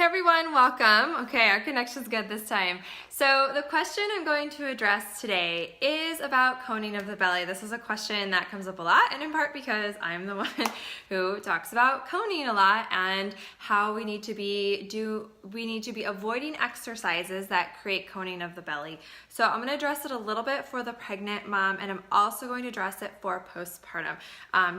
Hey everyone, welcome. Okay, our connection's good this time. So the question I'm going to address today is about coning of the belly. This is a question that comes up a lot, and in part because I'm the one who talks about coning a lot and how we need to be avoiding exercises that create coning of the belly. So I'm going to address it a little bit for the pregnant mom, and I'm also going to address it for postpartum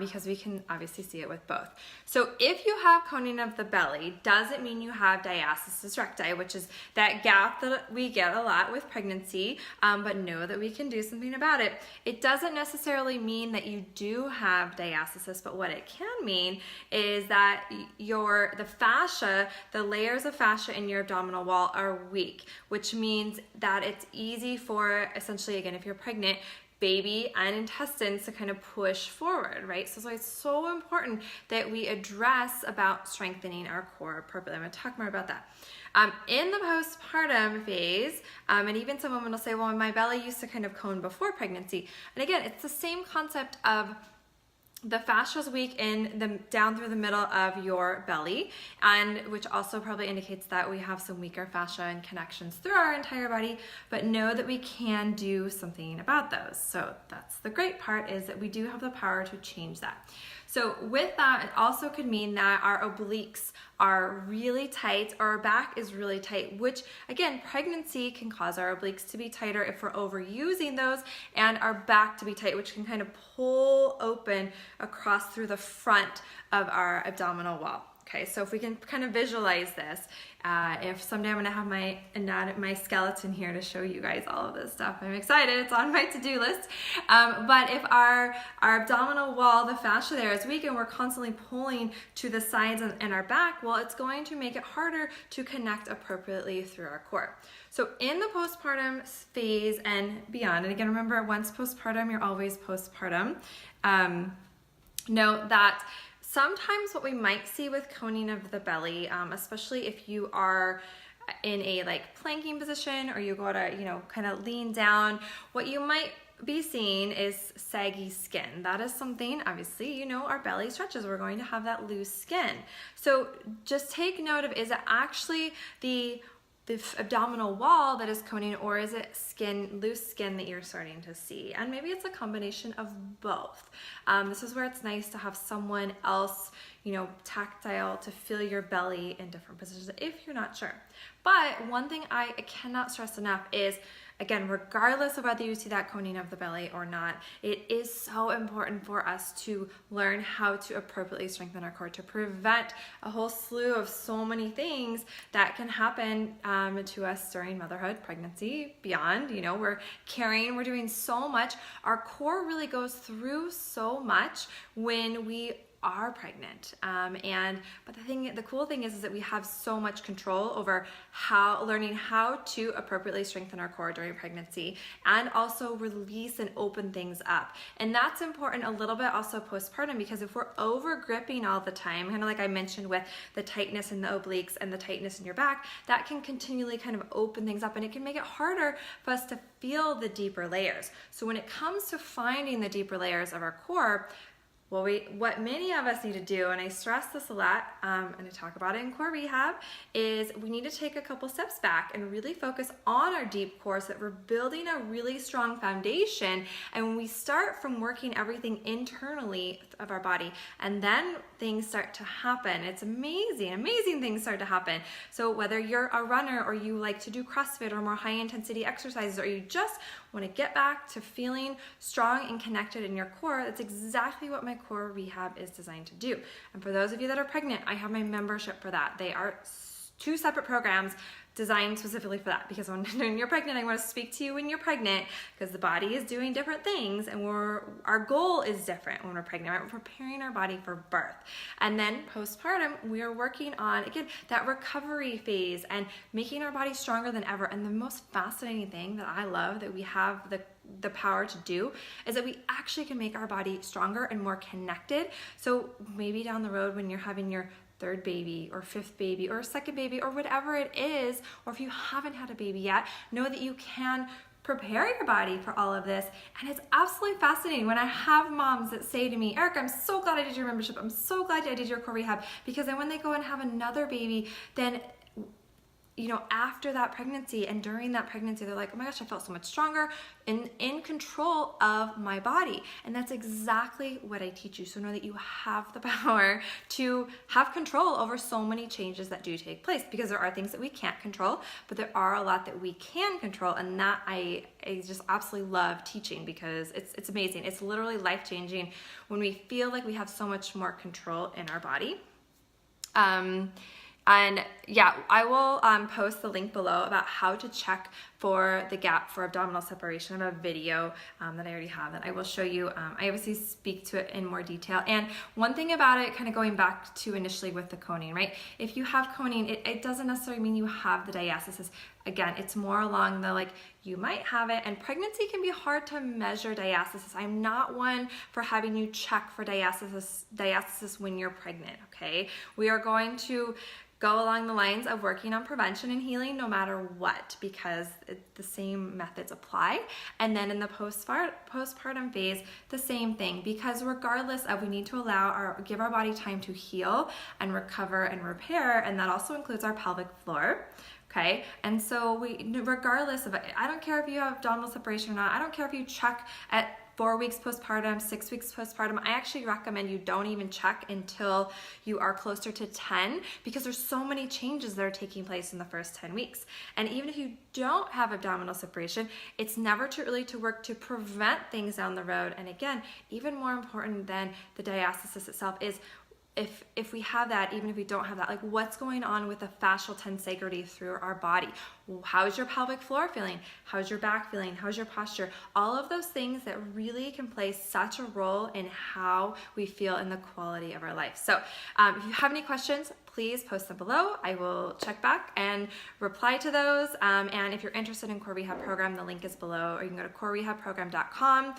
because we can obviously see it with both. So if you have coning of the belly, does it mean you have diastasis recti, which is that gap that we get a lot with pregnancy, but know that we can do something about it. It doesn't necessarily mean that you do have diastasis, but what it can mean is that the fascia, the layers of fascia in your abdominal wall are weak, which means that it's easy for, essentially, again, if you're pregnant, baby and intestines to kind of push forward, right? So it's so important that we address about strengthening our core appropriately. I'm going to talk more about that. In the postpartum phase, and even some women will say, well, my belly used to kind of cone before pregnancy. And again, it's the same concept of the fascia is weak down through the middle of your belly, and which also probably indicates that we have some weaker fascia and connections through our entire body, but know that we can do something about those. So that's the great part, is that we do have the power to change that. So with that, it also could mean that our obliques are really tight, or our back is really tight, which again, pregnancy can cause our obliques to be tighter if we're overusing those, and our back to be tight, which can kind of pull open across through the front of our abdominal wall. Okay, so if we can kind of visualize this, if someday I'm going to have my skeleton here to show you guys all of this stuff. I'm excited, it's on my to-do list. But if our abdominal wall, the fascia there is weak, and we're constantly pulling to the sides and our back, well, it's going to make it harder to connect appropriately through our core. So in the postpartum phase and beyond, and again, remember, once postpartum, you're always postpartum, note that sometimes what we might see with coning of the belly, especially if you are in a planking position, or you go to, kind of lean down, what you might be seeing is saggy skin. That is something, obviously, our belly stretches, we're going to have that loose skin. So just take note of, is it actually the abdominal wall that is coning, or is it loose skin that you're starting to see? And maybe it's a combination of both. This is where it's nice to have someone else, tactile, to feel your belly in different positions if you're not sure. But one thing I cannot stress enough is, again, regardless of whether you see that coning of the belly or not, it is so important for us to learn how to appropriately strengthen our core to prevent a whole slew of so many things that can happen to us during motherhood, pregnancy, beyond. We're carrying, we're doing so much. Our core really goes through so much when we are pregnant, but the cool thing is that we have so much control over learning how to appropriately strengthen our core during pregnancy, and also release and open things up. And that's important a little bit also postpartum, because if we're over gripping all the time, kind of like I mentioned with the tightness in the obliques and the tightness in your back, that can continually kind of open things up, and it can make it harder for us to feel the deeper layers. So when it comes to finding the deeper layers of our core, well, what many of us need to do, and I stress this a lot, and I talk about it in core rehab, is we need to take a couple steps back and really focus on our deep core, so that we're building a really strong foundation. And when we start from working everything internally of our body, and then things start to happen, it's amazing things start to happen. So whether you're a runner, or you like to do CrossFit or more high intensity exercises, or you just want to get back to feeling strong and connected in your core, that's exactly what my core rehab is designed to do. And for those of you that are pregnant, I have my membership for that. They are two separate programs designed specifically for that, because when you're pregnant, I want to speak to you when you're pregnant, because the body is doing different things, and our goal is different when we're pregnant, right? We're preparing our body for birth. And then postpartum, we are working on, again, that recovery phase and making our body stronger than ever. And the most fascinating thing that I love that we have the power to do is that we actually can make our body stronger and more connected. So maybe down the road, when you're having your third baby or fifth baby or second baby or whatever it is, or if you haven't had a baby yet, know that you can prepare your body for all of this. And it's absolutely fascinating when I have moms that say to me, Erica, I'm so glad I did your membership. I'm so glad I did your core rehab, because then when they go and have another baby, then after that pregnancy and during that pregnancy, they're like, oh my gosh, I felt so much stronger and in control of my body. And that's exactly what I teach you. So know that you have the power to have control over so many changes that do take place, because there are things that we can't control, but there are a lot that we can control. And that I just absolutely love teaching, because it's amazing. It's literally life-changing when we feel like we have so much more control in our body. And yeah, I will post the link below about how to check for the gap for abdominal separation. I have a video that I already have that I will show you. I obviously speak to it in more detail. And one thing about it, kind of going back to initially with the coning, right? If you have coning, it doesn't necessarily mean you have the diastasis. Again, it's more along the you might have it, and pregnancy can be hard to measure diastasis. I'm not one for having you check for diastasis when you're pregnant, okay? We are going to go along the lines of working on prevention and healing no matter what, because the same methods apply. And then in the postpartum phase, the same thing, because regardless of, we need to give our body time to heal and recover and repair, and that also includes our pelvic floor. Okay, and so regardless of, I don't care if you have abdominal separation or not, I don't care if you check at 4 weeks postpartum, 6 weeks postpartum. I actually recommend you don't even check until you are closer to 10, because there's so many changes that are taking place in the first 10 weeks. And even if you don't have abdominal separation, it's never too early to work to prevent things down the road. And again, even more important than the diastasis itself is, if we have that, even if we don't have that, what's going on with the fascial tensegrity through our body? How's your pelvic floor feeling? How's your back feeling? How's your posture? All of those things that really can play such a role in how we feel in the quality of our life. So if you have any questions, please post them below. I will check back and reply to those. And if you're interested in Core Rehab Program, the link is below, or you can go to corerehabprogram.com.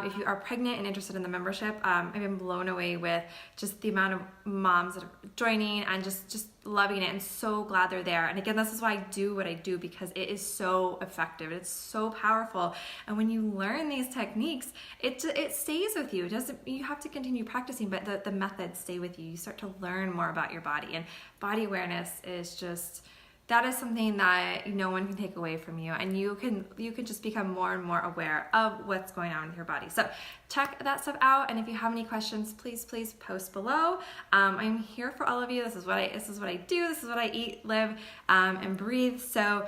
If you are pregnant and interested in the membership, I've been blown away with just the amount of moms that are joining and just loving it, and so glad they're there. And again, this is why I do what I do, because it is so effective. It's so powerful. And when you learn these techniques, it stays with you. You have to continue practicing, but the methods stay with you. You start to learn more about your body, and body awareness is just, that is something that no one can take away from you, and you can just become more and more aware of what's going on with your body. So check that stuff out, and if you have any questions, please post below. I'm here for all of you. This is what I do. This is what I eat, live, and breathe. So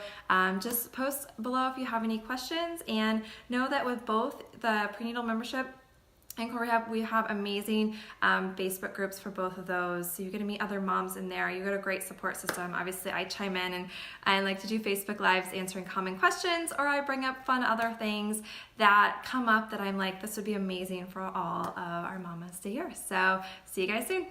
just post below if you have any questions, and know that with both the prenatal membership and Core Rehab, we have amazing Facebook groups for both of those. So you're gonna meet other moms in there. You've got a great support system. Obviously, I chime in, and I like to do Facebook Lives answering common questions, or I bring up fun other things that come up that I'm like, this would be amazing for all of our mamas to hear. So see you guys soon.